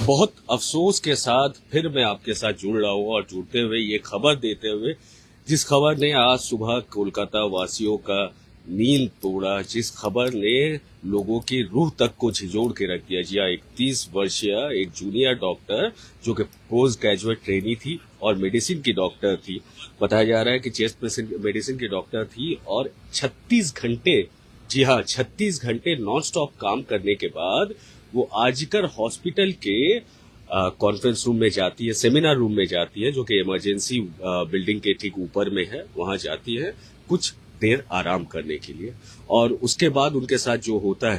बहुत अफसोस के साथ फिर मैं आपके साथ जुड़ रहा हूँ और जुड़ते हुए ये खबर देते हुए, जिस खबर ने आज सुबह कोलकाता वासियों का नींद तोड़ा, जिस खबर ने लोगों की रूह तक को झिझोड़ के रख दिया। जी हाँ, 31 वर्षीय एक जूनियर डॉक्टर जो कि पोस्ट ग्रेजुएट ट्रेनी थी और मेडिसिन की डॉक्टर थी। बताया जा रहा है कि चेस्ट मेडिसिन की डॉक्टर थी और 36 घंटे, जी हाँ 36 घंटे नॉन स्टॉप काम करने के बाद वो आजकर हॉस्पिटल के कॉन्फ्रेंस रूम में जाती है, सेमिनार रूम में जाती है, जो कि इमरजेंसी बिल्डिंग के ठीक ऊपर में है। वहां जाती है कुछ देर आराम करने के लिए, और उसके बाद उनके साथ जो होता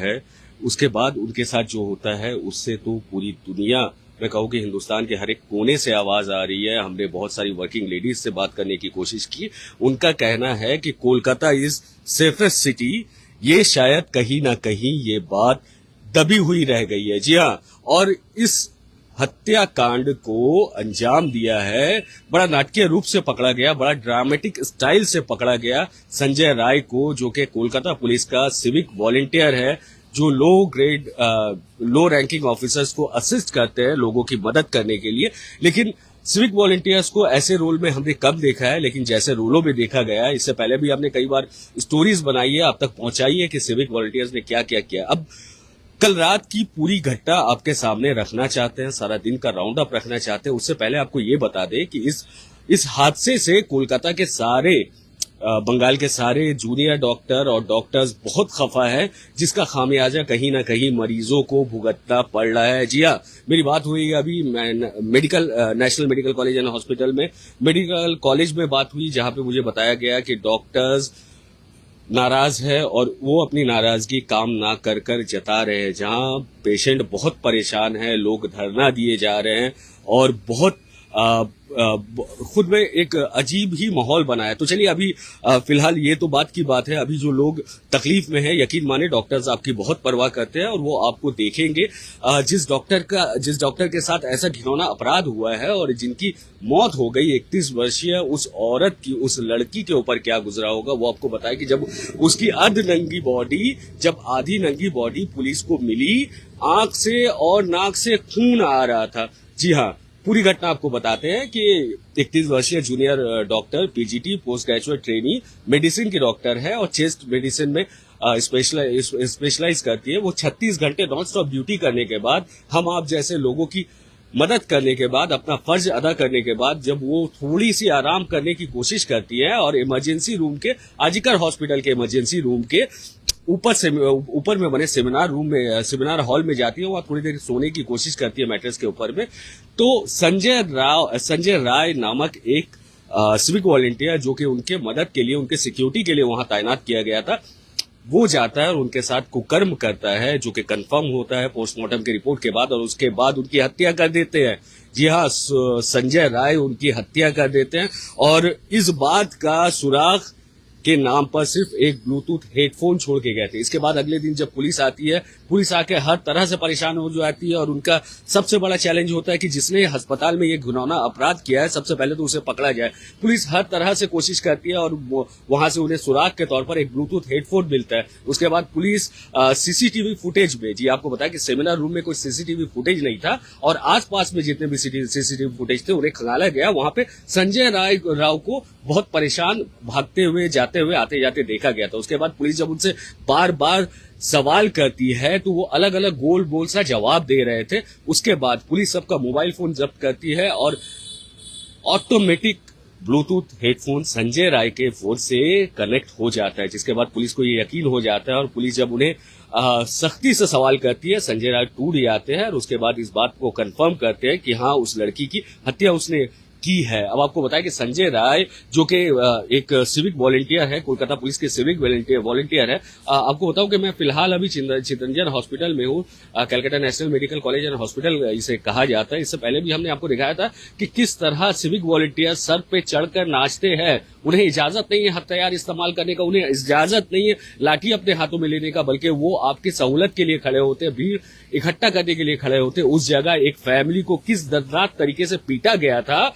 है उससे तो पूरी दुनिया, मैं कहूँ कि हिंदुस्तान के हर एक कोने से आवाज आ रही है। हमने बहुत सारी वर्किंग लेडीज से बात करने की कोशिश की। उनका कहना है कि कोलकाता इज सेफेस्ट सिटी। ये शायद कहीं ना कहीं ये बात दबी हुई रह गई है। जी हाँ, और इस हत्याकांड को अंजाम दिया है, बड़ा नाटकीय रूप से पकड़ा गया, बड़ा ड्रामेटिक स्टाइल से पकड़ा गया संजय राय को, जो कि कोलकाता पुलिस का सिविक वॉलंटियर है, जो लो रैंकिंग ऑफिसर्स को असिस्ट करते हैं लोगों की मदद करने के लिए। लेकिन सिविक वॉलंटियर्स को ऐसे रोल में हमने कम देखा है, लेकिन जैसे रोलों में देखा गया है, इससे पहले भी हमने कई बार स्टोरीज बनाई है, आप तक पहुंचाई है कि सिविक वॉलंटियर्स ने क्या क्या किया। अब कल रात की पूरी घटना आपके सामने रखना चाहते हैं, सारा दिन का राउंड अप रखना चाहते हैं। उससे पहले आपको ये बता दें कि इस हादसे से कोलकाता के बंगाल के सारे जूनियर डॉक्टर और डॉक्टर्स बहुत खफा है, जिसका खामियाजा कहीं ना कहीं मरीजों को भुगतना पड़ रहा है। जी हाँ, मेरी बात हुई अभी national Medical College and hospital में, मेडिकल कॉलेज में बात हुई, जहां पे मुझे बताया गया कि डॉक्टर्स नाराज है और वो अपनी नाराजगी काम ना कर जता रहे हैं। जहां पेशेंट बहुत परेशान है, लोग धरना दिए जा रहे हैं और बहुत खुद में एक अजीब ही माहौल बना है। तो चलिए अभी फिलहाल ये तो बात की बात है, अभी जो लोग तकलीफ में है, यकीन माने डॉक्टर्स आपकी बहुत परवाह करते हैं और वो आपको देखेंगे। जिस डॉक्टर के साथ ऐसा घिनौना अपराध हुआ है और जिनकी मौत हो गई, 31 वर्षीय उस औरत की, उस लड़की के ऊपर क्या गुजरा होगा, वो आपको बताया कि जब उसकी आधी नंगी बॉडी पुलिस को मिली, आंख से और नाक से खून आ रहा था। जी हाँ, पूरी घटना आपको बताते हैं कि 31 वर्षीय junior doctor, PGT post graduate trainee, medicine की डॉक्टर है और चेस्ट मेडिसिन में स्पेशलाइज करती है। वो 36 घंटे नॉन स्टॉप ड्यूटी करने के बाद, हम आप जैसे लोगों की मदद करने के बाद, अपना फर्ज अदा करने के बाद, जब वो थोड़ी सी आराम करने की कोशिश करती है और इमरजेंसी रूम के, आजिकर हॉस्पिटल के इमरजेंसी रूम के ऊपर में बने सेमिनार हॉल में जाती है, वहां थोड़ी देर सोने की कोशिश करती है मैट्रेस के ऊपर में। तो संजय राय नामक एक सिविक वॉलंटियर, जो कि उनके मदद के लिए, उनके सिक्योरिटी के लिए वहां तैनात किया गया था, वो जाता है और उनके साथ कुकर्म करता है, जो कि कंफर्म होता है पोस्टमार्टम की रिपोर्ट के बाद, और उसके बाद उनकी हत्या कर देते हैं। जी हाँ, संजय राय उनकी हत्या कर देते हैं और इस बात का सुराग के नाम पर सिर्फ एक ब्लूटूथ हेडफोन छोड़ के गए थे। इसके बाद अगले दिन जब पुलिस आती है, पुलिस आके हर तरह से परेशान हो जाती है और उनका सबसे बड़ा चैलेंज होता है कि जिसने अस्पताल में ये घिनौना अपराध किया है, सबसे पहले तो उसे पकड़ा जाए। पुलिस हर तरह से कोशिश करती है और वहां से उन्हें सुराग के तौर पर एक ब्लूटूथ हेडफोन मिलता है। उसके बाद पुलिस सीसीटीवी फुटेज में, जी आपको बताया कि सेमिनार रूम में कोई सीसीटीवी फुटेज नहीं था और आसपास में जितने भी सीसीटीवी फुटेज थे उन्हें खंगाला गया। वहां पे संजय राव को बहुत परेशान भागते हुए, जाते हुए, आते जाते देखा गया था। उसके बाद पुलिस जब उनसे बार बार सवाल करती है तो वो अलग अलग गोल बोल सा जवाब दे रहे थे। उसके बाद पुलिस सबका मोबाइल फोन जब्त करती है और automatic Bluetooth headphone Sanjay Rai के फोन से कनेक्ट हो जाता है, जिसके बाद पुलिस को ये यकीन हो जाता है और पुलिस जब उन्हें सख्ती से सवाल करती है, संजय राय टूट जाते हैं और उसके बाद इस बात को कंफर्म करते हैं कि हाँ, उस लड़की की हत्या उसने की है। अब आपको बताया कि संजय राय, जो कि एक सिविक वॉलंटियर है, कोलकाता पुलिस के सिविक वॉलंटियर है। आपको बताऊं कि मैं फिलहाल अभी चितरंजन हॉस्पिटल में हूँ, Calcutta National Medical College and hospital इसे कहा जाता है। इससे पहले भी हमने आपको दिखाया था कि किस तरह सिविक वॉलंटियर सर पे चढ़कर नाचते हैं। उन्हें इजाजत नहीं है हथियार इस्तेमाल करने का, उन्हें इजाजत नहीं है लाठी अपने हाथों में लेने का, बल्कि वो आपकी सहूलत के लिए खड़े होते हैं, भीड़ इकट्ठा करने के लिए खड़े होते हैं। उस जगह एक फैमिली को किस दर्दनाक तरीके से पीटा गया था,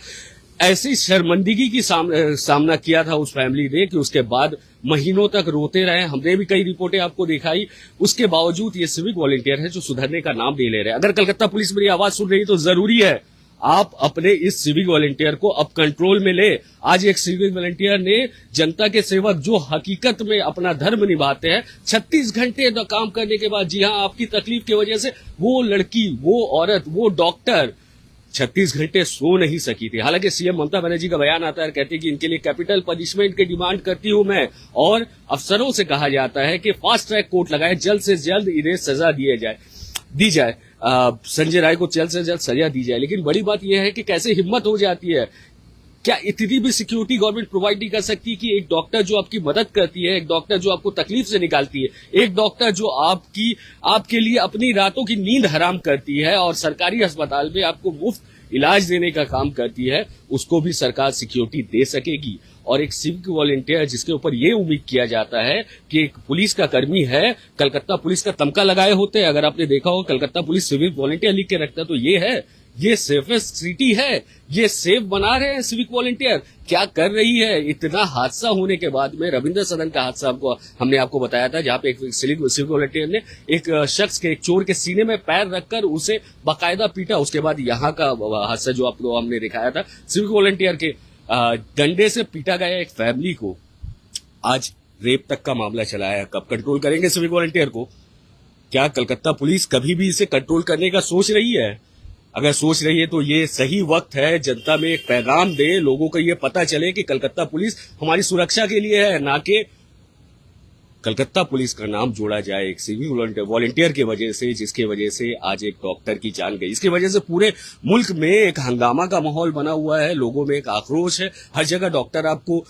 ऐसी शर्मिंदगी की सामना किया था उस फैमिली ने कि उसके बाद महीनों तक रोते रहे। हमने भी कई रिपोर्टें आपको दिखाई, उसके बावजूद ये सिविक वॉलंटियर है जो सुधरने का नाम नहीं ले रहे। अगर कलकत्ता पुलिस मेरी आवाज सुन रही है तो जरूरी है आप अपने इस सिविक वॉलंटियर को अब कंट्रोल में ले। आज एक सिविक वॉलंटियर ने जनता के सेवक जो हकीकत में अपना धर्म निभाते हैं 36 घंटे काम करने के बाद, जी हां, आपकी तकलीफ की वजह से वो लड़की, वो औरत, वो डॉक्टर 36 घंटे सो नहीं सकी थी। हालांकि सीएम ममता बनर्जी का बयान आता है, कहती है कि इनके लिए कैपिटल पनिशमेंट की डिमांड करती हूं मैं, और अफसरों से कहा जाता है कि फास्ट ट्रैक कोर्ट लगाए, जल्द से जल्द इन्हें सजा दी जाए। संजय राय को जल्द से जल्द सजा दी जाए। लेकिन बड़ी बात यह है कि कैसे हिम्मत हो जाती है, क्या इतनी भी सिक्योरिटी गवर्नमेंट प्रोवाइड नहीं कर सकती कि एक डॉक्टर जो आपकी मदद करती है, एक डॉक्टर जो आपको तकलीफ से निकालती है, एक डॉक्टर जो आपके लिए अपनी रातों की नींद हराम करती है और सरकारी अस्पताल में आपको मुफ्त इलाज देने का काम करती है, उसको भी सरकार सिक्योरिटी दे सकेगी। और एक सिविक वॉलंटियर जिसके ऊपर ये उम्मीद किया जाता है कि एक पुलिस का कर्मी है, कलकत्ता पुलिस का तमगा लगाए होते हैं। अगर आपने देखा हो कलकत्ता पुलिस सिविक वॉलंटियर लिख के रखता है तो ये है, ये सेफेस्ट सिटी है, ये सेफ बना रहे हैं सिविक वॉलंटियर। क्या कर रही है? इतना हादसा होने के बाद में, रविंद्र सदन का हादसा हमने आपको बताया था, जहां पे एक सिविक वॉलंटियर ने एक शख्स के, एक चोर के सीने में पैर रखकर उसे बाकायदा पीटा। उसके बाद यहाँ का हादसा जो आपको हमने दिखाया था, सिविक वॉलंटियर के डंडे से पीटा गया एक फैमिली को, आज रेप तक का मामला चला है। कब कंट्रोल करेंगे सिविक वॉलंटियर को? क्या कलकत्ता पुलिस कभी भी इसे कंट्रोल करने का सोच रही है? अगर सोच रही है तो ये सही वक्त है जनता में एक पैगाम दे, लोगों को ये पता चले कि कलकत्ता पुलिस हमारी सुरक्षा के लिए है, ना कि कलकत्ता पुलिस का नाम जोड़ा जाए एक सिविक वॉलंटियर की वजह से, जिसकी वजह से आज एक डॉक्टर की जान गई। इसकी वजह से पूरे मुल्क में एक हंगामा का माहौल बना हुआ है, लोगों में एक आक्रोश है। हर जगह डॉक्टर आपको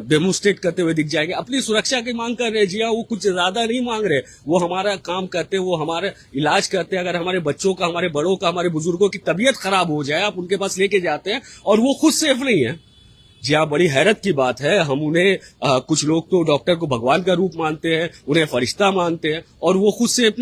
डेमोन्स्ट्रेट करते हुए दिख जाएंगे, अपनी सुरक्षा की मांग कर रहे हैं। जी हाँ, वो कुछ ज्यादा नहीं मांग रहे, वो हमारा काम करते हैं, वो हमारा इलाज करते हैं। अगर हमारे बच्चों का, हमारे बड़ों का, हमारे बुजुर्गों की तबीयत खराब हो जाए, आप उनके पास लेके जाते हैं और वो खुद सेफ नहीं है। जी हाँ, बड़ी हैरत की बात है। हम उन्हें कुछ लोग तो डॉक्टर को भगवान का रूप मानते हैं, उन्हें फरिश्ता मानते हैं, और वो खुद सेफ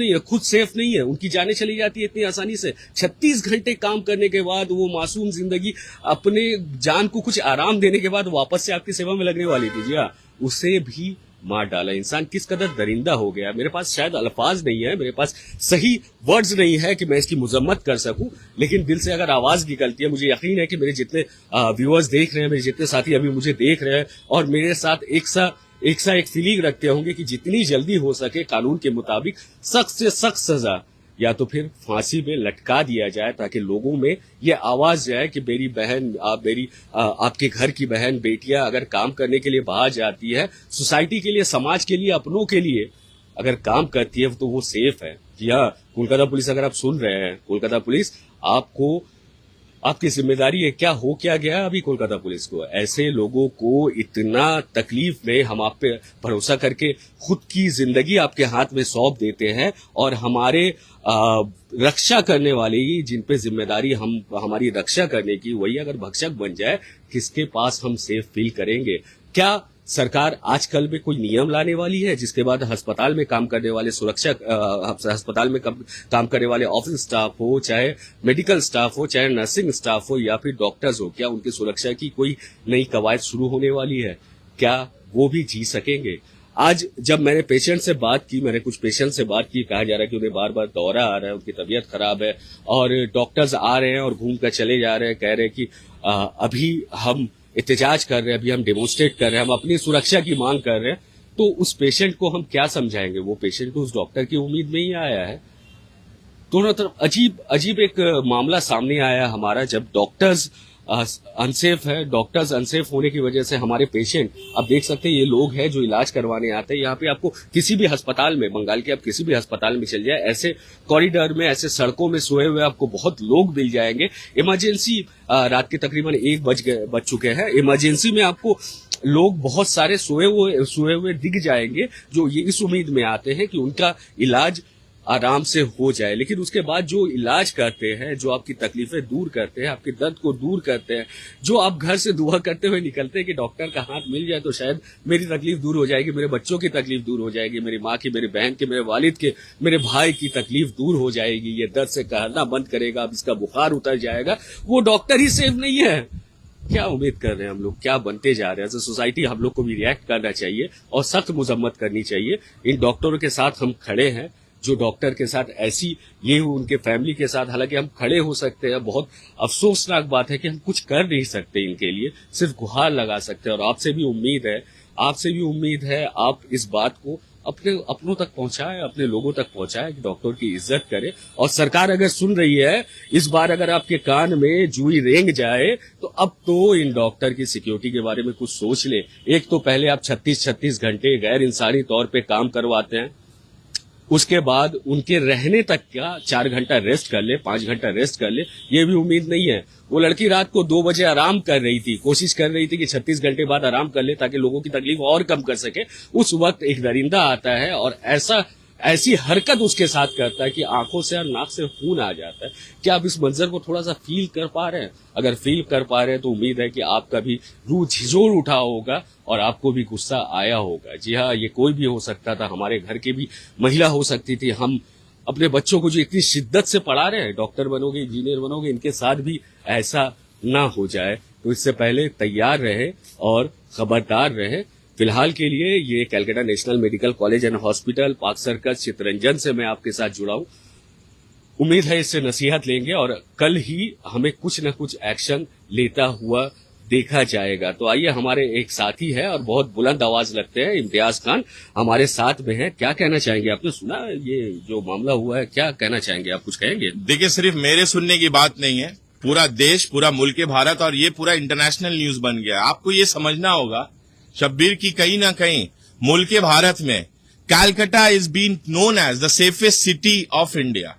नहीं है, उनकी जानें चली जाती है इतनी आसानी से। 36 घंटे काम करने के बाद वो मासूम जिंदगी, अपने जान को कुछ आराम देने के बाद वापस से आपकी सेवा में लगने वाली थी। जी हाँ, उसे भी मार डाला। इंसान किस कदर दरिंदा हो गया। मेरे पास शायद अल्फाज नहीं है, मेरे पास सही वर्ड्स नहीं है कि मैं इसकी मुजम्मत कर सकूं, लेकिन दिल से अगर आवाज निकलती है, मुझे यकीन है कि मेरे जितने व्यूअर्स देख रहे हैं, मेरे जितने साथी अभी मुझे देख रहे हैं और मेरे साथ एक फीलिंग रखते होंगे कि जितनी जल्दी हो सके कानून के मुताबिक सख्त से सख्त सजा या तो फिर फांसी में लटका दिया जाए, ताकि लोगों में ये आवाज जाए कि मेरी बहन, आपके घर की बहन, बेटियां अगर काम करने के लिए बाहर जाती है, सोसाइटी के लिए, समाज के लिए, अपनों के लिए अगर काम करती है तो वो सेफ है। जी हाँ, कोलकाता पुलिस अगर आप सुन रहे हैं, कोलकाता पुलिस आपकी जिम्मेदारी है। क्या गया अभी कोलकाता पुलिस को? ऐसे लोगों को इतना तकलीफ में हम आप पे भरोसा करके खुद की जिंदगी आपके हाथ में सौंप देते हैं, और हमारे रक्षा करने वाले, जिन पे जिम्मेदारी हमारी रक्षा करने की, वही अगर भक्षक बन जाए, किसके पास हम सेफ फील करेंगे? क्या सरकार आजकल में कोई नियम लाने वाली है जिसके बाद अस्पताल में काम करने वाले अस्पताल में काम करने वाले ऑफिस स्टाफ हो, चाहे मेडिकल स्टाफ हो, चाहे नर्सिंग स्टाफ हो, या फिर डॉक्टर्स हो, क्या उनकी सुरक्षा की कोई नई कवायद शुरू होने वाली है? क्या वो भी जी सकेंगे? आज जब मैंने पेशेंट से बात की, कहा जा रहा है कि उन्हें बार बार दौरा आ रहा है, उनकी तबीयत खराब है, और डॉक्टर्स आ रहे हैं और घूम कर चले जा रहे हैं, कह रहे हैं कि अभी हम एहतजाज कर रहे हैं, अभी हम डेमोन्स्ट्रेट कर रहे हैं, हम अपनी सुरक्षा की मांग कर रहे हैं। तो उस पेशेंट को हम क्या समझाएंगे? वो पेशेंट तो उस डॉक्टर की उम्मीद में ही आया है। दोनों तरफ अजीब एक मामला सामने आया हमारा, जब डॉक्टर्स अनसेफ होने की वजह से हमारे पेशेंट, आप देख सकते हैं ये लोग हैं जो इलाज करवाने आते हैं। यहाँ पे आपको किसी भी अस्पताल में, बंगाल के आप किसी भी अस्पताल में चल जाए, ऐसे कॉरिडोर में, ऐसे सड़कों में सोए हुए आपको बहुत लोग मिल जाएंगे। इमरजेंसी, रात के तकरीबन 1 बज चुके हैं, इमरजेंसी में आपको लोग बहुत सारे सोए हुए दिख जाएंगे, जो ये इस उम्मीद में आते हैं कि उनका इलाज आराम से हो जाए। लेकिन उसके बाद जो इलाज करते हैं, जो आपकी तकलीफें दूर करते हैं, आपके दर्द को दूर करते हैं, जो आप घर से दुआ करते हुए निकलते हैं कि डॉक्टर का हाथ मिल जाए तो शायद मेरी तकलीफ दूर हो जाएगी, मेरे बच्चों की तकलीफ दूर हो जाएगी, मेरी माँ की, मेरी बहन की, मेरे वालिद के, मेरे भाई की तकलीफ दूर हो जाएगी, ये दर्द से कहना बंद करेगा, अब इसका बुखार उतर जाएगा, वो डॉक्टर ही सेफ नहीं है। क्या उम्मीद कर रहे हैं हम लोग, क्या बनते जा रहे हैं? एज सोसाइटी हम लोग को भी रिएक्ट करना चाहिए और सख्त मजम्मत करनी चाहिए। इन डॉक्टरों के साथ हम खड़े हैं, जो डॉक्टर के साथ ऐसी ये उनके फैमिली के साथ हालांकि हम खड़े हो सकते हैं। बहुत अफसोसनाक बात है कि हम कुछ कर नहीं सकते इनके लिए, सिर्फ गुहार लगा सकते हैं। और आपसे भी उम्मीद है आप इस बात को अपनों तक पहुंचाए, अपने लोगों तक पहुंचाए कि डॉक्टर की इज्जत करे। और सरकार अगर सुन रही है, इस बार अगर आपके कान में जूई रेंग जाए तो अब तो इन डॉक्टर की सिक्योरिटी के बारे में कुछ सोच ले। एक तो पहले आप 36 घंटे गैर इंसानी तौर पे काम करवाते हैं, उसके बाद उनके रहने तक का 4 घंटा रेस्ट कर ले, 5 घंटा रेस्ट कर ले, ये भी उम्मीद नहीं है। वो लड़की रात को 2 बजे आराम कर रही थी, कोशिश कर रही थी कि 36 घंटे बाद आराम कर ले ताकि लोगों की तकलीफ और कम कर सके। उस वक्त एक दरिंदा आता है और ऐसी हरकत उसके साथ करता है कि आंखों से और नाक से खून आ जाता है। क्या आप इस मंजर को थोड़ा सा फील कर पा रहे हैं? अगर फील कर पा रहे हैं तो उम्मीद है कि आपका भी रूह झिझोर उठा होगा और आपको भी गुस्सा आया होगा। जी हाँ, ये कोई भी हो सकता था, हमारे घर की भी महिला हो सकती थी। हम अपने बच्चों को जो इतनी शिद्दत से पढ़ा रहे हैं, डॉक्टर बनोगे, इंजीनियर बनोगे, इनके साथ भी ऐसा ना हो जाए। तो इससे पहले तैयार रहे और खबरदार रहे। फिलहाल के लिए ये Calcutta National Medical College and Hospital, Park Circus, Chittaranjan से मैं आपके साथ जुड़ा हूं। उम्मीद है इससे नसीहत लेंगे और कल ही हमें कुछ न कुछ एक्शन लेता हुआ देखा जाएगा। तो आइए, हमारे एक साथी है और बहुत बुलंद आवाज लगते हैं, इम्तियाज खान हमारे साथ में है। क्या कहना चाहेंगे? आपने सुना ये जो मामला हुआ है, क्या कहना चाहेंगे? आप कुछ कहेंगे? देखिए, सिर्फ मेरे सुनने की बात नहीं है, पूरा देश, पूरा मुल्क भारत और ये पूरा इंटरनेशनल न्यूज बन गया। आपको ये समझना होगा शब्बीर की कहीं ना कहीं मुल्क भारत में Calcutta is been known as the safest city of India.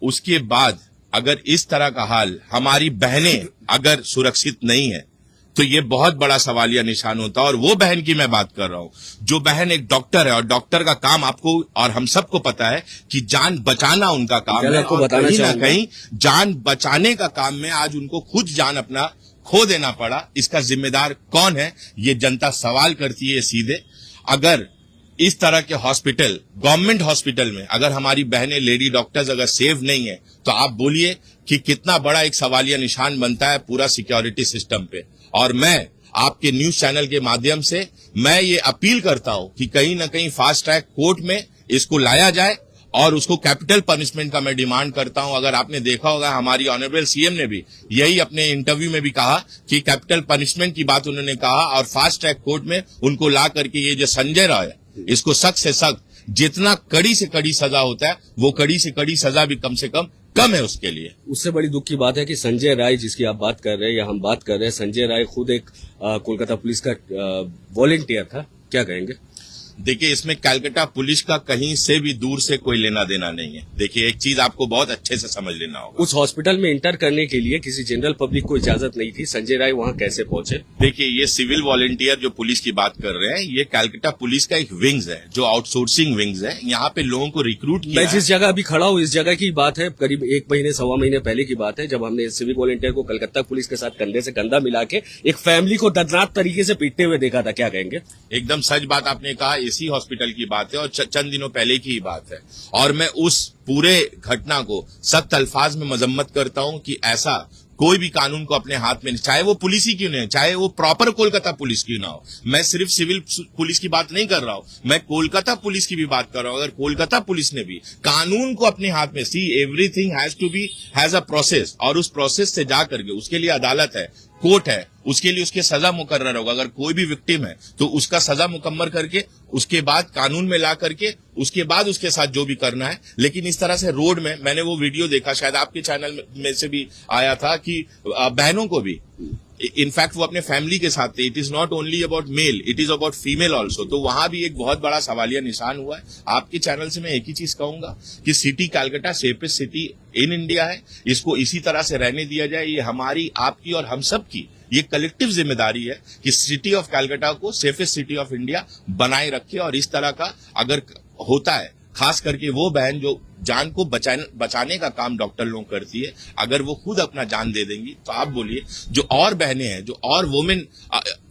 उसके बाद अगर इस तरह का हाल, हमारी बहनें अगर सुरक्षित नहीं है तो ये बहुत बड़ा सवालिया निशान होता है। और वो बहन की मैं बात कर रहा हूं जो बहन एक डॉक्टर है और डॉक्टर का काम आपको और हम सबको पता है कि जान बचाना उनका काम है। और कहीं ना कहीं जान बचाने का काम में आज उनको खुद जान अपना खो देना पड़ा। इसका जिम्मेदार कौन है, ये जनता सवाल करती है सीधे। अगर इस तरह के हॉस्पिटल, गवर्नमेंट हॉस्पिटल में अगर हमारी बहनें, लेडी डॉक्टर्स अगर सेफ नहीं है तो आप बोलिए कि कितना बड़ा एक सवालिया निशान बनता है पूरा सिक्योरिटी सिस्टम पे। और मैं आपके न्यूज चैनल के माध्यम से मैं ये अपील करता हूं कि कहीं ना कहीं फास्ट ट्रैक कोर्ट में इसको लाया जाए और उसको कैपिटल पनिशमेंट का मैं डिमांड करता हूं। अगर आपने देखा होगा, हमारी ऑनरेबल सीएम ने भी यही अपने इंटरव्यू में भी कहा कि कैपिटल पनिशमेंट की बात उन्होंने कहा और फास्ट ट्रैक कोर्ट में उनको ला करके ये जो संजय राय है, इसको सख्त से सख्त, जितना कड़ी से कड़ी सजा होता है वो कड़ी से कड़ी सजा भी कम से कम है उसके लिए। उससे बड़ी दुख की बात है कि संजय राय, जिसकी आप बात कर रहे हैं या हम बात कर रहे हैं, संजय राय खुद एक कोलकाता पुलिस का वॉलंटियर था। क्या कहेंगे? देखिए, इसमें कलकत्ता पुलिस का कहीं से भी दूर से कोई लेना देना नहीं है। देखिए, एक चीज आपको बहुत अच्छे से समझ लेना होगा, उस हॉस्पिटल में इंटर करने के लिए किसी जनरल पब्लिक को इजाजत नहीं थी। संजय राय वहां कैसे पहुंचे? देखिए, ये सिविल वॉलंटियर जो पुलिस की बात कर रहे हैं, ये कलकत्ता पुलिस का एक विंग्स है, जो आउटसोर्सिंग विंग्स है। यहाँ पे लोगों को रिक्रूट किया। मैं जिस जगह अभी खड़ा हूँ, इस जगह की बात है, करीब 1 महीने, 1.25 महीने पहले की बात है, जब हमने सिविल वॉलंटियर को कलकत्ता पुलिस के साथ कंधे से कंधा मिला के एक फैमिली को दर्दनाक तरीके से पीटते हुए देखा था। क्या कहेंगे? एकदम सच बात आपने कहा, इसी हॉस्पिटल की बात है और चंद दिनों पहले की ही बात है। और मैं उस पूरे घटना को सख्त अल्फाज में मजम्मत करता हूं कि ऐसा कोई भी कानून को अपने हाथ में, चाहे वो पुलिस ही क्यों नहीं, चाहे वो प्रॉपर कोलकाता पुलिस क्यों ना हो। मैं सिर्फ सिविल पुलिस की बात नहीं कर रहा हूं, मैं कोलकाता पुलिस की भी बात कर रहा हूं। अगर कोलकाता पुलिस ने भी कानून को अपने हाथ में, see everything has to be has a process, और उस प्रोसेस से जा करके उसके लिए अदालत है, कोर्ट है, उसके लिए उसके सजा मुकर्रर होगा। अगर कोई भी विक्टिम है तो उसका सजा मुकम्मल करके उसके बाद कानून में ला करके उसके बाद उसके साथ जो भी करना है। लेकिन इस तरह से रोड में, मैंने वो वीडियो देखा, शायद आपके चैनल में से भी आया था, कि बहनों को भी, इनफैक्ट वो अपने फैमिली के साथ थे। It is not only about male, it is about female also. तो वहां भी एक बहुत बड़ा सवालिया निशान हुआ है। आपके चैनल से मैं एक ही चीज कहूंगा कि city Calcutta safest city in India है, इसको इसी तरह से रहने दिया जाए। ये हमारी, आपकी और हम सब की ये कलेक्टिव जिम्मेदारी है कि सिटी ऑफ कलकत्ता को सेफेस्ट सिटी ऑफ इंडिया बनाए रखे। और इस तरह का अगर होता है, खास करके वो बहन जो जान को बचाने का काम डॉक्टर लोग करती है, अगर वो खुद अपना जान दे देंगी तो आप बोलिए जो और बहनें हैं, जो और वुमेन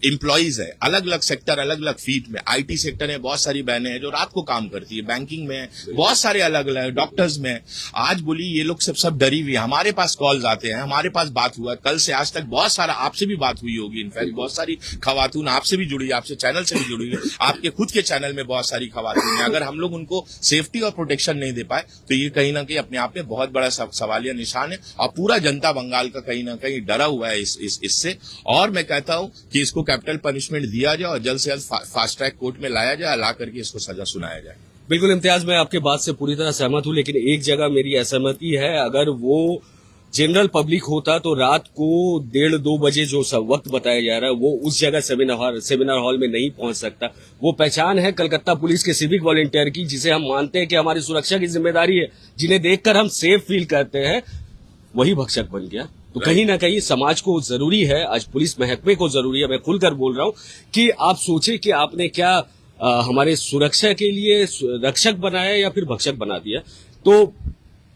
एम्प्लॉइज है, अलग अलग सेक्टर, अलग अलग फील्ड में। आईटी सेक्टर में बहुत सारी बहनें हैं जो रात को काम करती है, बैंकिंग में है, बहुत सारे अलग अलग, डॉक्टर्स में। आज बोली ये लोग सब डरी हुई है। हमारे पास कॉल्स आते हैं, हमारे पास बात हुआ, कल से आज तक बहुत सारा आपसे भी बात हुई होगी, इनफैक्ट बहुत सारी खवातून आपसे भी जुड़ी, आपसे चैनल से भी जुड़ी है, आपके खुद के चैनल में बहुत सारी खवातून है। अगर हम लोग उनको सेफ्टी और प्रोटेक्शन नहीं दे पाए तो ये कहीं ना कहीं अपने आप में बहुत बड़ा सवालिया निशान है, और पूरा जनता बंगाल का कहीं ना कहीं डरा हुआ है इससे। और मैं कहता हूं कि इसको कैपिटल पनिशमेंट दिया जाए और जल्द से जल्द फास्ट ट्रैक कोर्ट में लाया जाए, ला करके इसको सजा सुनाया जाए। बिल्कुल इम्तियाज, मैं आपके बात से पूरी तरह सहमत हूं, लेकिन एक जगह मेरी असहमति है। अगर वो जनरल पब्लिक होता तो रात को 1:30-2 बजे जो वक्त बताया जा रहा है वो उस जगह सेमिनार हॉल में नहीं पहुंच सकता। वो पहचान है कलकत्ता पुलिस के सिविक वॉलंटियर की, जिसे हम मानते हैं कि हमारी सुरक्षा की जिम्मेदारी है, जिन्हें देखकर हम सेफ फील करते हैं, वही भक्षक बन गया। तो कहीं ना कहीं समाज को जरूरी है, आज पुलिस महकमे को जरूरी है, मैं खुलकर बोल रहा हूं, कि आप सोचे कि आपने क्या हमारे सुरक्षा के लिए रक्षक बनाया या फिर भक्षक बना दिया। तो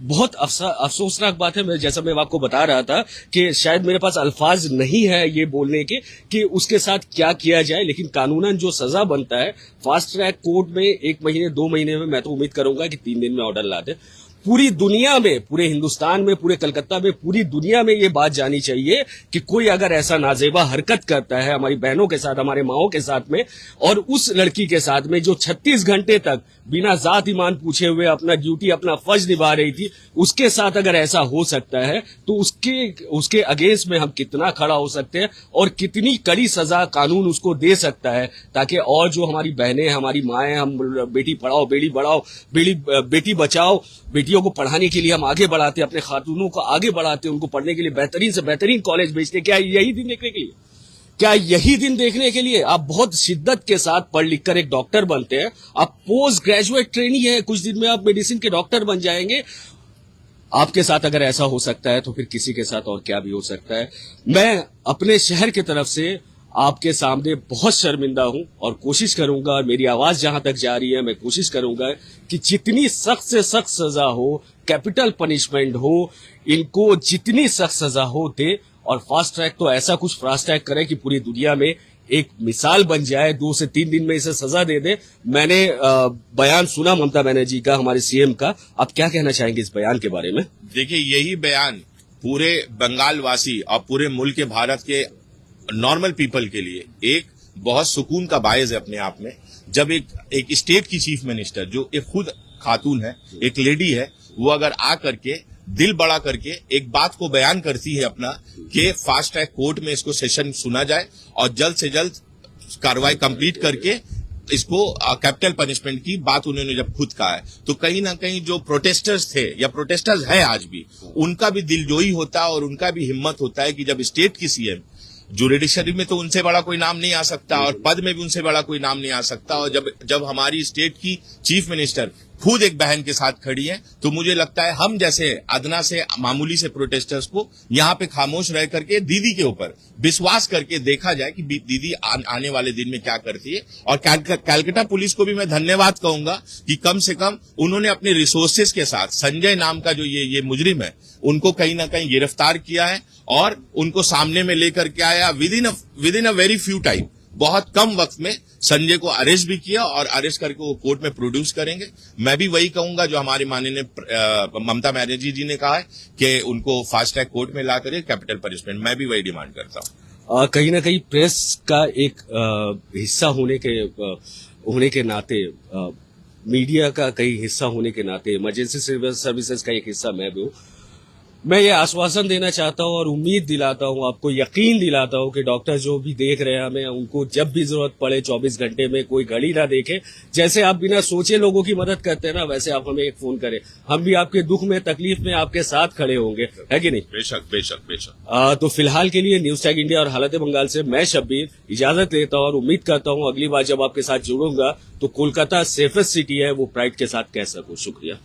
बहुत अफसोसनाक बात है। जैसा मैं आपको बता रहा था कि शायद मेरे पास अल्फाज नहीं है ये बोलने के कि उसके साथ क्या किया जाए, लेकिन कानूनन जो सजा बनता है फास्ट ट्रैक कोर्ट में 1 महीने 2 महीने में, मैं तो उम्मीद करूंगा कि 3 दिन में ऑर्डर ला दे। पूरी दुनिया में, पूरे हिंदुस्तान में, पूरे कलकत्ता में, पूरी दुनिया में ये बात जानी चाहिए कि कोई अगर ऐसा नाजेबा हरकत करता है हमारी बहनों के साथ, हमारे माओं के साथ में, और उस लड़की के साथ में जो 36 घंटे तक बिना जात ईमान पूछे हुए अपना ड्यूटी, अपना फर्ज निभा रही थी, उसके साथ अगर ऐसा हो सकता है तो उसके अगेंस्ट में हम कितना खड़ा हो सकते हैं और कितनी कड़ी सजा कानून उसको दे सकता है, ताकि और जो हमारी बहनें, हमारी माएं, हम बेटी पढ़ाओ, बेटी बढ़ाओ, बेटी बचाओ, बेटियों को पढ़ाने के लिए हम आगे बढ़ाते, अपने खातूनों को आगे बढ़ाते, उनको पढ़ने के लिए बेहतरीन से बेहतरीन कॉलेज भेजते। क्या यही दिन देखने के लिए? क्या यही दिन देखने के लिए आप बहुत शिद्दत के साथ पढ़ लिख कर एक डॉक्टर बनते हैं? आप पोस्ट ग्रेजुएट ट्रेनी है, कुछ दिन में आप मेडिसिन के डॉक्टर बन जाएंगे। आपके साथ अगर ऐसा हो सकता है तो फिर किसी के साथ और क्या भी हो सकता है। मैं अपने शहर की तरफ से आपके सामने बहुत शर्मिंदा हूं और कोशिश करूंगा, और मेरी आवाज जहां तक जा रही है, मैं कोशिश करूंगा कि जितनी सख्त से सख्त सजा हो, कैपिटल पनिशमेंट हो, इनको जितनी सख्त सजा हो दे, और फास्ट ट्रैक तो ऐसा कुछ फास्ट ट्रैक करे कि पूरी दुनिया में एक मिसाल बन जाए, 2 से 3 दिन में इसे सजा दे दे। मैंने बयान सुना ममता बनर्जी का, हमारे सीएम का, आप क्या कहना चाहेंगे इस बयान के बारे में? देखिए, यही बयान पूरे बंगाल वासी और पूरे मुल्क के, भारत के नॉर्मल पीपल के लिए एक बहुत सुकून का बायस है अपने आप में, जब एक स्टेट की चीफ मिनिस्टर, जो एक खुद खातून है, एक लेडी है, वो अगर आ करके दिल बड़ा करके एक बात को बयान करती है अपना, कि फास्ट ट्रैक कोर्ट में इसको सेशन सुना जाए और जल्द से जल्द कार्रवाई कंप्लीट करके इसको कैपिटल पनिशमेंट की बात उन्होंने जब खुद कहा है, तो कहीं ना कहीं जो प्रोटेस्टर्स थे या प्रोटेस्टर्स है आज भी, उनका भी दिलजोई होता है और उनका भी हिम्मत होता है कि जब स्टेट की सीएम, जुडिशरी में तो उनसे बड़ा कोई नाम नहीं आ सकता और पद में भी उनसे बड़ा कोई नाम नहीं आ सकता, और जब हमारी स्टेट की चीफ मिनिस्टर खुद एक बहन के साथ खड़ी है, तो मुझे लगता है हम जैसे अदना से मामूली से प्रोटेस्टर्स को यहाँ पे खामोश रह करके दीदी के ऊपर विश्वास करके देखा जाए कि दीदी आने वाले दिन में क्या करती है। और कलकत्ता पुलिस को भी मैं धन्यवाद कहूंगा कि कम से कम उन्होंने अपने रिसोर्सेज के साथ संजय नाम का जो ये मुजरिम है, उनको कहीं ना कहीं गिरफ्तार किया है और उनको सामने में लेकर के आया with in a very few time, बहुत कम वक्त में संजय को अरेस्ट भी किया और अरेस्ट करके वो कोर्ट में प्रोड्यूस करेंगे। मैं भी वही कहूंगा जो हमारे माननीय ममता बनर्जी जी ने कहा है कि उनको फास्ट ट्रैक कोर्ट में ला कर कैपिटल पनिशमेंट, मैं भी वही डिमांड करता हूं। कहीं ना कहीं प्रेस का एक हिस्सा होने के नाते, मीडिया का कई हिस्सा होने के नाते, इमरजेंसी सर्विसेज का एक हिस्सा मैं भी हूं। मैं ये आश्वासन देना चाहता हूं और उम्मीद दिलाता हूं, आपको यकीन दिलाता हूं कि डॉक्टर जो भी देख रहे हैं हमें, उनको जब भी जरूरत पड़े 24 घंटे में कोई घड़ी ना देखे। जैसे आप बिना सोचे लोगों की मदद करते हैं ना, वैसे आप हमें एक फोन करें, हम भी आपके दुख में, तकलीफ में आपके साथ खड़े होंगे, है कि नहीं? बेशक बेशक बेशक। तो फिलहाल के लिए न्यूज टैग इंडिया और हालत बंगाल से मैं शब्बीर इजाजत लेता हूं और उम्मीद करता हूं अगली बार जब आपके साथ जुड़ूंगा तो कोलकाता सेफेस्ट सिटी है वो प्राइड के साथ कह सकूं। शुक्रिया।